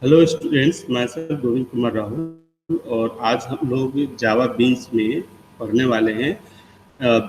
Hello students, मैं sir Govind Kumar Rahul और आज हम लोग जावा बीन्स में पढ़ने वाले हैं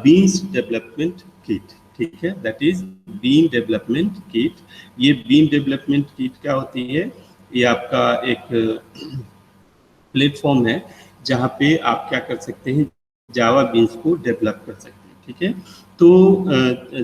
बीन्स डेवलपमेंट किट। ठीक है, that is bean development kit. ये बीन डेवलपमेंट किट क्या होती है? ये आपका एक प्लेटफॉर्म है जहाँ पे आप क्या कर सकते हैं, जावा बीन्स को डेवलप कर सकते हैं। ठीक है, तो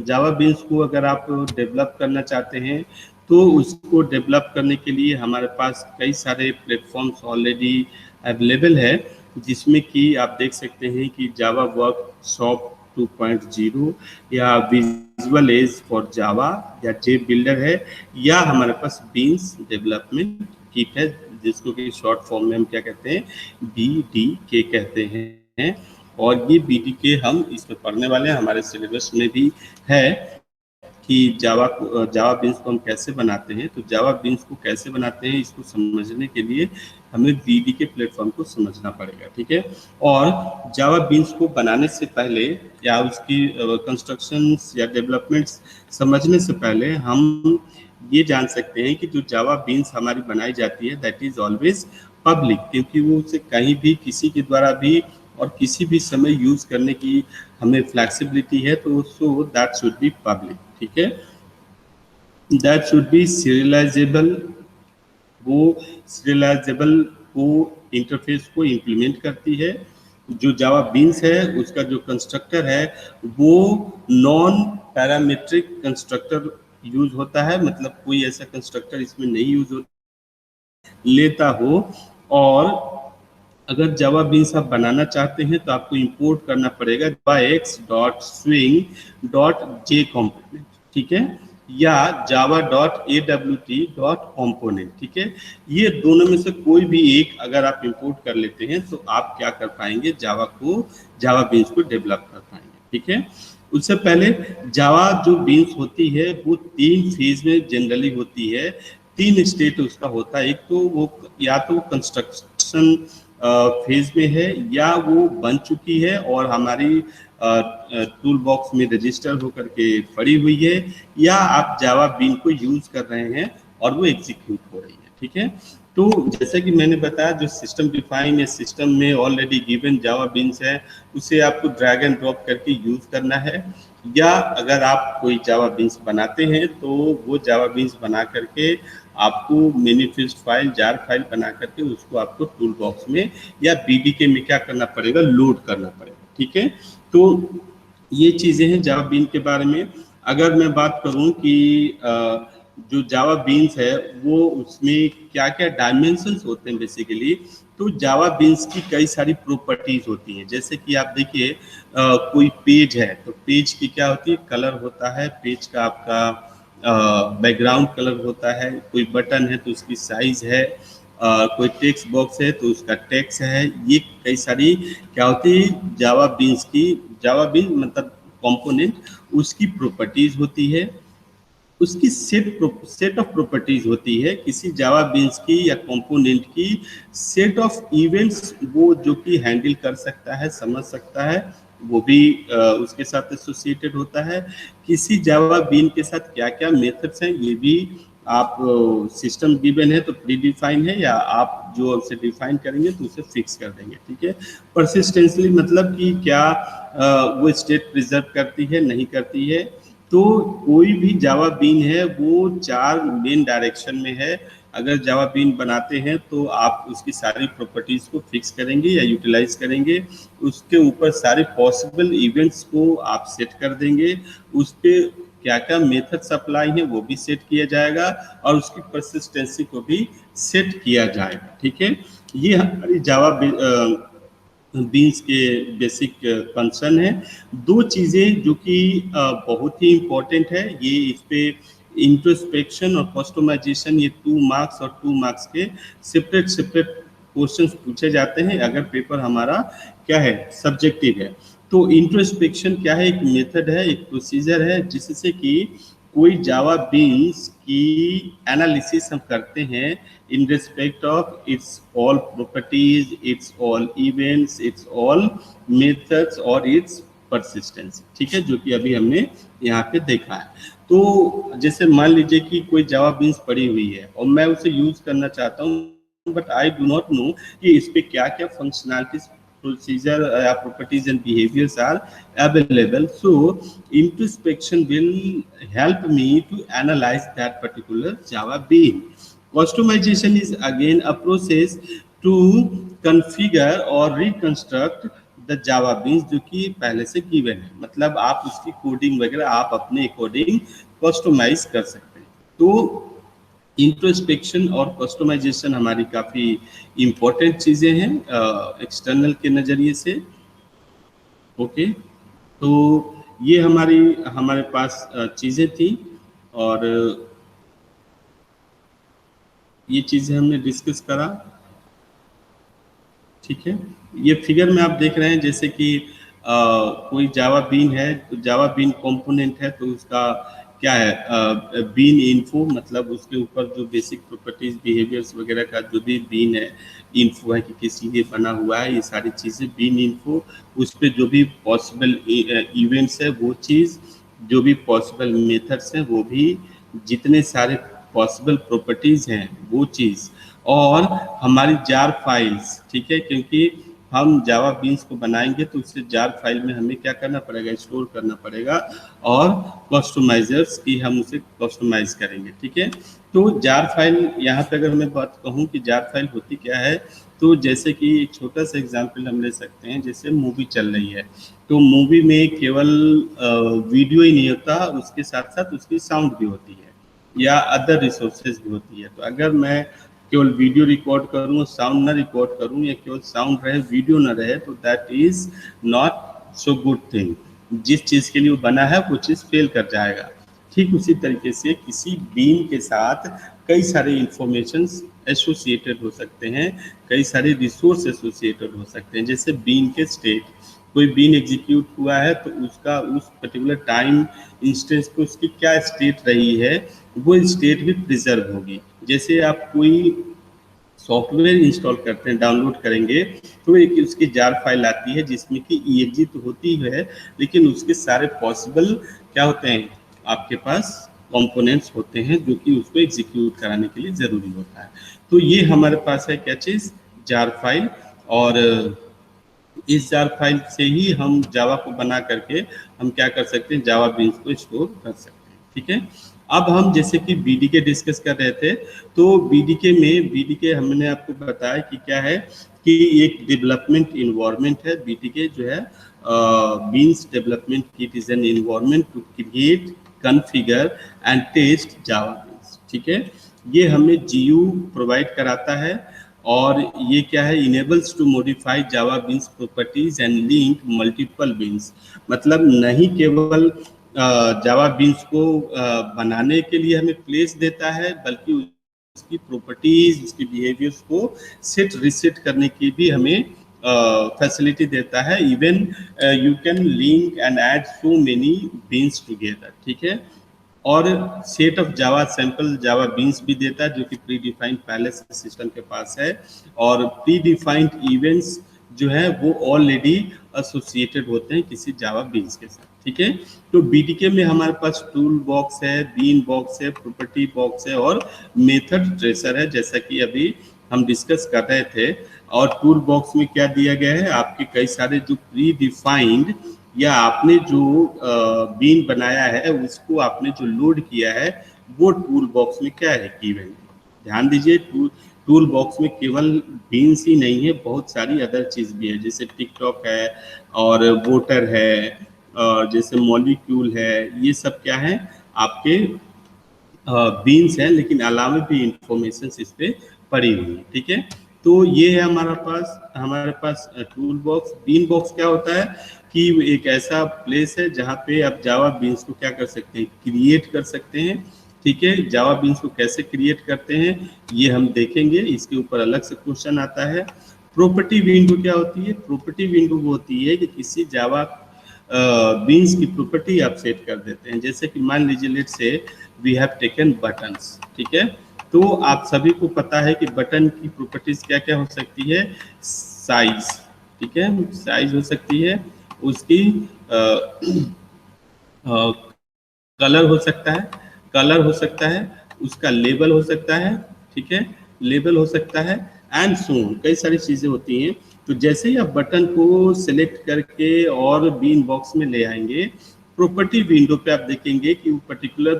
जावा बीन्स को अगर आप डेवलप करना चाहते हैं तो उसको डेवलप करने के लिए हमारे पास कई सारे प्लेटफॉर्म्स ऑलरेडी अवेलेबल है, जिसमें कि आप देख सकते हैं कि जावा वर्कशॉप 2.0 या विजुअल एज फॉर जावा या जे बिल्डर है, या हमारे पास बीन्स डेवलपमेंट किट है, जिसको कि शॉर्ट फॉर्म में हम क्या कहते हैं, BDK कहते हैं। और ये BDK हम इसमें पढ़ने वाले हैं, हमारे सिलेबस में भी है कि जावा बीन्स को हम कैसे बनाते हैं। तो जावा बीन्स को कैसे बनाते हैं इसको समझने के लिए हमें BDK प्लेटफॉर्म को समझना पड़ेगा। ठीक है, और जावा बीन्स को बनाने से पहले या उसकी कंस्ट्रक्शंस या डेवलपमेंट्स समझने से पहले हम ये जान सकते हैं कि जो जावा बीन्स हमारी बनाई जाती है दैट इज ऑलवेज पब्लिक, क्योंकि वो उसे कहीं भी किसी के द्वारा भी और किसी भी समय यूज करने की हमें फ्लेक्सिबिलिटी है, तो so that should be public. ठीक है, दैट शुड बी सीरियलाइजेबल। वो सीरियलाइजेबल को इंटरफेस को इम्प्लीमेंट करती है। जो जावा बीन्स है उसका जो कंस्ट्रक्टर है वो नॉन पैरामीट्रिक कंस्ट्रक्टर यूज होता है, मतलब कोई ऐसा कंस्ट्रक्टर इसमें नहीं यूज लेता हो। और अगर जावा बीन्स आप बनाना चाहते हैं तो आपको इंपोर्ट करना पड़ेगा java.swing.j component। ठीक है, या java.awt.component। ठीक है, ये दोनों में से कोई भी एक अगर आप इंपोर्ट कर लेते हैं तो आप क्या कर पाएंगे, जावा बीन्स को डेवलप कर पाएंगे। ठीक है, उससे पहले जावा जो बीन्स होती है वो 3 फेज में जनरली होती है, 3 स्टेट उसका होता है। एक तो वो या तो कंस्ट्रक्शन फेज में है, या वो बन चुकी है और हमारी टूल बॉक्स में रजिस्टर होकर के पड़ी हुई है, या आप जावा बीन को यूज कर रहे हैं और वो एग्जीक्यूट हो रही है। ठीक है, तो जैसे कि मैंने बताया, जो सिस्टम डिफाइन या सिस्टम में ऑलरेडी गिवन जावा बीन्स है उसे आपको ड्रैग एंड ड्रॉप करके यूज करना है, या अगर आप कोई जावा बीन्स बनाते हैं तो वो जावा बीन्स बना करके आपको मैनिफेस्ट फाइल, जार फाइल बना करके उसको आपको टूल बॉक्स में या BDK में क्या करना पड़ेगा, लोड करना पड़ेगा। ठीक है, तो ये चीजें हैं जावा बीन के बारे में। अगर मैं बात करूं कि जो जावा बीन्स है वो उसमें क्या क्या डायमेंशंस होते हैं बेसिकली, तो जावा बीन्स की कई सारी प्रॉपर्टीज होती हैं। जैसे कि आप देखिए, कोई पेज है तो पेज की क्या होती है, कलर होता है पेज का, आपका बैकग्राउंड कलर होता है। कोई बटन है तो उसकी साइज है, कोई टेक्स्ट बॉक्स है तो उसका टेक्स्ट है। ये कई सारी क्या होती है जावा बीन्स की, जावा बीन मतलब कंपोनेंट, उसकी प्रॉपर्टीज होती है। उसकी सेट ऑफ प्रॉपर्टीज होती है किसी जावा बीन्स की या कंपोनेंट की, सेट ऑफ इवेंट्स वो जो कि हैंडल कर सकता है, समझ सकता है, वो भी उसके साथ एसोसिएटेड होता है। किसी जावा बीन के साथ क्या क्या मेथड्स हैं ये भी आप, सिस्टम गिवन है तो प्री डिफाइन है, या आप जो उसे डिफाइन करेंगे तो उसे फिक्स कर देंगे। ठीक है, परसिस्टेंसली मतलब कि क्या वो स्टेट प्रिजर्व करती है, नहीं करती है। तो कोई भी जावा बीन है वो 4 मेन डायरेक्शन में है। अगर जावा बीन बनाते हैं तो आप उसकी सारी प्रॉपर्टीज को फिक्स करेंगे या यूटिलाइज करेंगे, उसके ऊपर सारे पॉसिबल इवेंट्स को आप सेट कर देंगे, उस पे क्या क्या मेथड्स अप्लाई हैं वो भी सेट किया जाएगा, और उसकी परसिस्टेंसी को भी सेट किया जाएगा। ठीक है, ये हमारी जावा बीन्स के बेसिक कंसर्न है। 2 चीज़ें जो कि बहुत ही इम्पोर्टेंट है, ये इस पे इंट्रोस्पेक्शन और कस्टमाइजेशन, ये 2 मार्क्स और 2 मार्क्स के सेपरेट क्वेश्चंस पूछे जाते हैं अगर पेपर हमारा क्या है, सब्जेक्टिव है। तो इंट्रोस्पेक्शन क्या है, एक मेथड है, एक प्रोसीजर है जिससे कि कोई जावा बीन्स की एनालिसिस हम करते हैं in respect of its all properties, it's all events, it's all methods और इट्स परसिस्टेंस। ठीक है, जो कि अभी हमने यहाँ पे देखा है। तो जैसे मान लीजिए कि कोई जावा बीन्स पड़ी हुई है और मैं उसे यूज करना चाहता हूँ, but I do not know कि इस पे क्या क्या functionalities, procedure properties and behaviors are available. So introspection will help me to analyze that particular Java bean. Customization is again a process to configure or reconstruct the Java beans जो कि पहले से given है, मतलब आप उसकी coding वगैरह आप अपने अकॉर्डिंग कस्टमाइज कर सकते हैं। तो इंट्रोस्पेक्शन और कस्टमाइजेशन हमारी काफ़ी इम्पोर्टेंट चीज़ें हैं एक्सटर्नल के नज़रिए से। ओके, तो ये हमारे पास चीज़ें थी और ये चीज़ें हमने डिस्कस करा। ठीक है, ये फिगर में आप देख रहे हैं जैसे कि कोई जावा बीन है, तो जावा बीन कंपोनेंट है, तो उसका क्या है बीन इन्फो, मतलब उसके ऊपर जो बेसिक प्रॉपर्टीज बिहेवियर्स वगैरह का जो भी बीन है इन्फो है कि किस लिए बना हुआ है, ये सारी चीज़ें बीन इन्फो, उस पर जो भी पॉसिबल इवेंट्स है वो चीज़, जो भी पॉसिबल मेथड्स हैं वो भी, जितने सारे पॉसिबल प्रॉपर्टीज हैं वो चीज़, और हमारी जार फाइल्स। ठीक है, क्योंकि हम जावा बीन्स को बनाएंगे तो उससे जार फाइल में हमें क्या करना पड़ेगा, स्टोर करना पड़ेगा, और कस्टमाइजर्स की हम उसे कस्टमाइज करेंगे। ठीक है, तो जार फाइल यहाँ पे अगर मैं बात कहूँ कि जार फाइल होती क्या है, तो जैसे कि एक छोटा सा एग्जांपल हम ले सकते हैं, जैसे मूवी चल रही है, तो मूवी में केवल वीडियो ही नहीं होता, उसके साथ साथ उसकी साउंड भी होती है या अदर रिसोर्सेज भी होती है। तो अगर मैं केवल वीडियो रिकॉर्ड करूँ, साउंड ना रिकॉर्ड करूँ, या केवल साउंड रहे वीडियो ना रहे, तो that is not so good thing. जिस चीज़ के लिए वो बना है वो चीज़ फेल कर जाएगा। ठीक उसी तरीके से किसी बीन के साथ कई सारे इंफॉर्मेशन एसोसिएटेड हो सकते हैं, कई सारे रिसोर्स एसोसिएटेड हो सकते हैं। जैसे बीन के स्टेट, कोई बीन एग्जीक्यूट हुआ है तो उसका उस पर्टिकुलर टाइम इंस्टेंस पे उसकी क्या स्टेट रही है, वो स्टेट भी प्रिजर्व होगी। जैसे आप कोई सॉफ्टवेयर इंस्टॉल करते हैं, डाउनलोड करेंगे, तो एक उसकी जार फाइल आती है जिसमें कि ईएक्जी तो होती है, लेकिन उसके सारे पॉसिबल क्या होते हैं, आपके पास कंपोनेंट्स होते हैं जो कि उसको एग्जीक्यूट कराने के लिए ज़रूरी होता है। तो ये हमारे पास है क्या चीज़, जार फाइल, और इस जार फाइल से ही हम जावा को बना करके हम क्या कर सकते हैं, जावा बीन्स को स्टोर कर सकते हैं। ठीक है, अब हम जैसे कि बीडीके डिस्कस कर रहे थे, तो बीडीके हमने आपको बताया कि क्या है, कि एक डेवलपमेंट इन्वायरमेंट है। बीडीके जो है beans development kit is an environment to create, configure and test Java beans. ठीक है, ये हमें जीयू प्रोवाइड कराता है, और ये क्या है, enables to modify Java beans properties and link multiple beans, मतलब नहीं केवल जावा बीन्स को बनाने के लिए हमें प्लेस देता है, बल्कि उसकी प्रॉपर्टीज, उसकी बिहेवियर्स को सेट रिसेट करने की भी हमें फैसिलिटी देता है। Even you can link and add so many beans together. ठीक है, और set of Java sample Java beans भी देता है जो कि प्री डिफाइंड पहले से सिस्टम के पास है, और प्री डिफाइंड इवेंट्स जो है वो ऑलरेडी एसोसिएटेड होते हैं किसी जावा बीन्स के साथ। ठीक है, तो बीडीके में हमारे पास टूल बॉक्स है, बीन बॉक्स है, प्रॉपर्टी बॉक्स है, और मेथड ट्रेसर है, जैसा कि अभी हम डिस्कस कर रहे थे। और टूल बॉक्स में क्या दिया गया है, आपके कई सारे जो प्री डिफाइंड या आपने जो बीन बनाया है उसको आपने जो लोड किया है वो टूल बॉक्स में क्या है, गिवन। ध्यान दीजिए, टूल बॉक्स में केवल बीन्स ही नहीं है, बहुत सारी अदर चीज़ भी है, जैसे टिकटॉक है और वोटर है, और जैसे मॉलिक्यूल है, ये सब क्या है आपके बीन्स है, लेकिन अलावा भी इंफॉर्मेशन इस पे पड़ी हुई है। ठीक है, तो ये है हमारे पास टूल बॉक्स। बीन बॉक्स क्या होता है कि एक ऐसा प्लेस है जहाँ पे आप जावा बीन्स को क्या कर सकते हैं, क्रिएट कर सकते हैं। ठीक है, जावा बीन्स को कैसे क्रिएट करते हैं ये हम देखेंगे, इसके ऊपर अलग से क्वेश्चन आता है। प्रॉपर्टी विंडो क्या होती है, प्रॉपर्टी विंडो वो होती है कि किसी जावा बीन्स की प्रॉपर्टी आप सेट कर देते हैं। जैसे कि मान लीजिए लेट से वी हैव टेकन बटन्स। ठीक है, तो आप सभी को पता है कि बटन की प्रॉपर्टीज क्या क्या हो सकती है, साइज। ठीक है, साइज हो सकती है उसकी कलर हो सकता है, कलर हो सकता है, उसका लेबल हो सकता है, ठीक है, लेबल हो सकता है, एंड सो कई सारी चीज़ें होती हैं। तो जैसे ही आप बटन को सिलेक्ट करके और बीन बॉक्स में ले आएंगे, प्रॉपर्टी विंडो पे आप देखेंगे कि वो पर्टिकुलर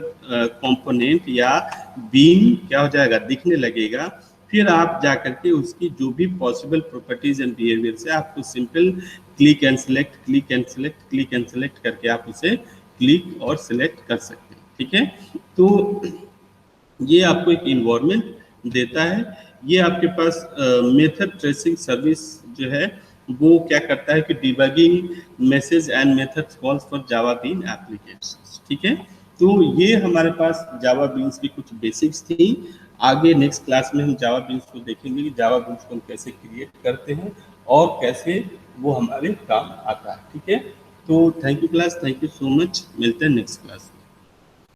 कंपोनेंट या बीन क्या हो जाएगा, दिखने लगेगा। फिर आप जा करके उसकी जो भी पॉसिबल प्रॉपर्टीज एंड बिहेवियर से आपको simple click and select, click and select, click and select करके आप उसे क्लिक और सिलेक्ट कर सकते हैं, ठीक है। तो ये आपको एक इन्वायरमेंट देता है। ये आपके पास मेथड ट्रेसिंग सर्विस जो है वो क्या करता है कि debugging message and method calls for Java bean applications, ठीक है। तो ये हमारे पास जावा बीन्स की कुछ बेसिक्स थी। आगे नेक्स्ट क्लास में हम जावा बीन्स को देखेंगे कि जावा बीन्स को हम कैसे क्रिएट करते हैं और कैसे वो हमारे काम आता है, ठीक है। तो thank you class, thank you so much, मिलते हैं नेक्स्ट क्लास।